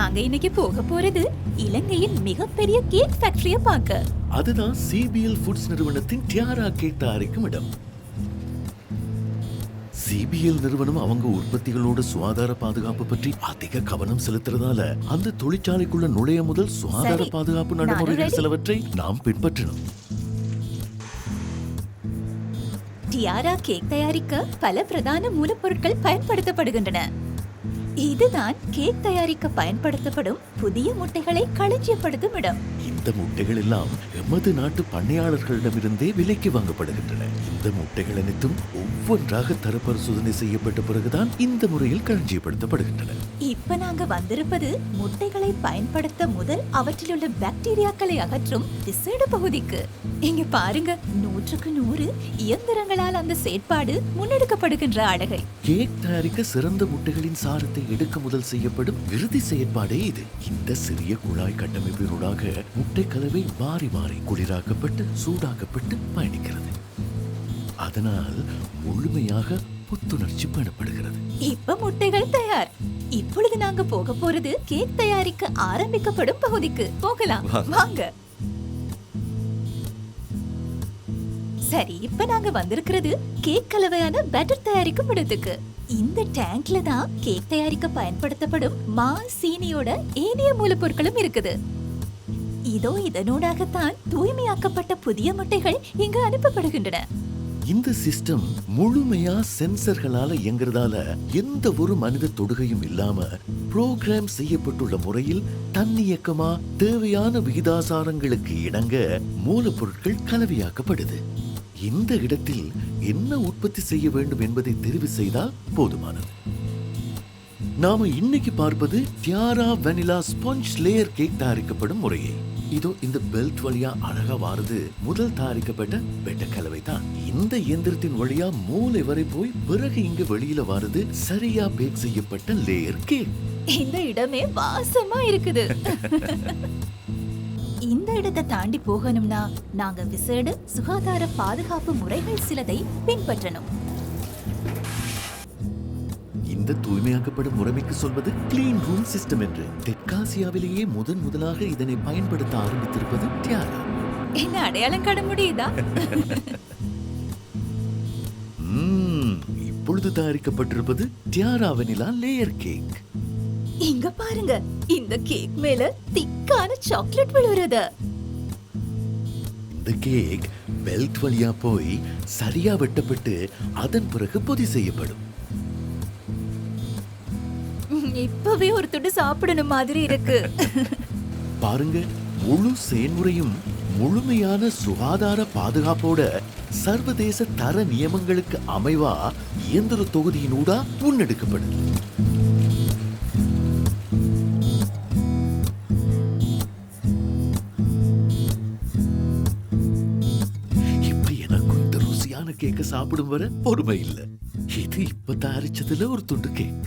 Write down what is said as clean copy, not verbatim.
நாங்க இன்னைக்கு போக போறது இலங்கையின் மிகப்பெரிய கேக் ஃபேக்டரிய பார்க்க. அதுதான் சிபிஎல் ஃபுட்ஸ் நிறுவனத்தின் டியாரா கேக் தயாரிக்கும் இடம். சிபிஎல் நிறுவனம் அவங்க உற்பத்திகளோட சுகாதார பாதுகாப்பு பற்றி அதிக கவனம் செலுத்துறதால அந்த தொழிற்சாலைக்குள்ள நுழைய முதல் சுகாதார பாதுகாப்பு நடைமுறைகள் சிலவற்றை நாம் பின்பற்றணும். டியாரா கேக் தயாரிக்க பல பிரதான மூலப்பொருட்கள் பயன்படுத்தப்படுகின்றன. இதுதான் கேக் தயாரிக்க பயன்படுத்தப்படும் புதிய முட்டைகளை களஞ்சியப்படுத்தும் இடம். இந்த முட்டைகள் எல்லாம் எமது நாட்டு பண்ணையாளர்களிடமிருந்தே விலைக்கு வாங்கப்படுகின்றன. இந்த முட்டைகள் அனைத்தும் ஒவ்வொன்றாக தரப்பரிசோதனை செய்யப்பட்ட பிறகுதான் இந்த முறையில் களஞ்சியப்படுத்தப்படுகின்றன. இப்ப நாங்க வந்திருப்பது முட்டைகளை பயன்படுத்த முதல் அவற்றில் உள்ள பாக்டீரியாக்களை அகற்றும் விசேட பகுதிக்கு. இங்க பாருங்க, 100க்கு 100 இயந்திரங்களால் அந்த செயற்பாடு முன்னெடுக்கப்படுகின்ற அழகை. கேக் தயாரிக்க சிறந்த முட்டைகளின் சாரத்தை எடுக்க முதல் செய்யப்படும் இறுதி செயற்பாடே இது. இந்த சிறிய குழாய் கட்டமைப்பினூடாக முட்டை கலவை மாறி மாறி குளிராக்கப்பட்டு சூடாக்கப்பட்டு பயணிக்கிறது. அதனால் முழுமையாக புத்துணர்ச்சி பெறப்படுகிறது. இப்ப முட்டைகள் தயார். இப்பொழுது நாங்க போக போறது கேக் தயாரிக்க ஆரம்பிக்கப்படும் பகுதிக்கு. போகலாம் வாங்க. சரி, இப்ப நாங்க வந்திருக்கிறது கேக் கலவையான பேட்டர் தயாரிக்கும் இடத்துக்கு. இந்த டேங்க்ல தான் கேக் தயாரிக்க பயன்படுத்தப்படும் மா, சீனியோட ஏனைய மூலப்பொருட்களும் இருக்குது. இதோ இதனூடாகத்தான் தூய்மையாக்கப்பட்ட புதிய முட்டைகள் இங்கு அனுப்பப்படுகின்றன. இந்த சிஸ்டம் முழுமையா சென்சர்களால இயங்குறதால எந்த ஒரு மனித தொடுகையும் இல்லாம புரோகிராம் செய்யப்பட்டுள்ள முறையில் தன்னியக்கமா தேவையான விகிதாசாரங்களுக்கு இணங்க மூலப்பொருட்கள் கலவையாக்கப்படுது. இந்த இடத்தில் என்ன உற்பத்தி செய்ய வேண்டும் என்பதை தெரிவு செய்தால் போதுமானது. நாம இன்னைக்கு பார்ப்பது டியாரா வெனிலா ஸ்பாஞ்ச் லேயர் கேக் தயாரிக்கப்படும் முறையை. இதோ இந்த பெல்ட் வழியா அழகா வாருது முதல் தயாரிக்கப்பட்ட பெட்ட கலவை தான். இந்த இயந்திரத்தின் வழியா மூளை வரை போய் பிறகு இங்க வெளியில வாருது சரியா பேக் செய்யப்பட்ட லேயர் கேக். இந்த இடமே வாசமா இருக்குது. இந்த இடத்தை தாண்டி போகணும்னா நாங்க விசேட சுகாதார பாதுகாப்பு முறைகள் சிலதை பின்பற்றணும். இந்த தூய்மையாக்கப்படும் முறைமைக்கு சொல்வது கிளீன் ரூம் சிஸ்டம் என்று. தெற்காசியாவிலேயே முதலாக இதனை பயன்படுத்த ஆரம்பித்திருப்பது டியாரா. என்ன அடையாளம் காண முடியுதா? இப்பொழுது தயாரிக்கப்பட்டிருப்பது டியாரா வெனிலா லேயர் கேக். இங்க பாருங்க, இந்த கேக் மேல திக்கான சாக்லேட் விழுறது. இந்த கேக் பெல்ட் வழியா போய் சரியா வெட்டப்பட்டு அதன் பிறகு பொதி செய்யப்படும். இப்பவே ஒரு துண்டு சாப்பிடணும் மாதிரி இருக்கு. பாருங்க, முழு செயல்முறையும் முழுமையான சுகாதார பாதுகாப்போட சர்வதேச தர நியமங்களுக்கு அமைவா இயந்திர தொகுதியினூடா முன்னெடுக்கப்படுது. இப்ப எனக்கும் இந்த ருசியான கேக்க சாப்பிடும் வர பொறுமை இல்ல. இது இப்ப தயாரிச்சதுல ஒரு துண்டு கேக்.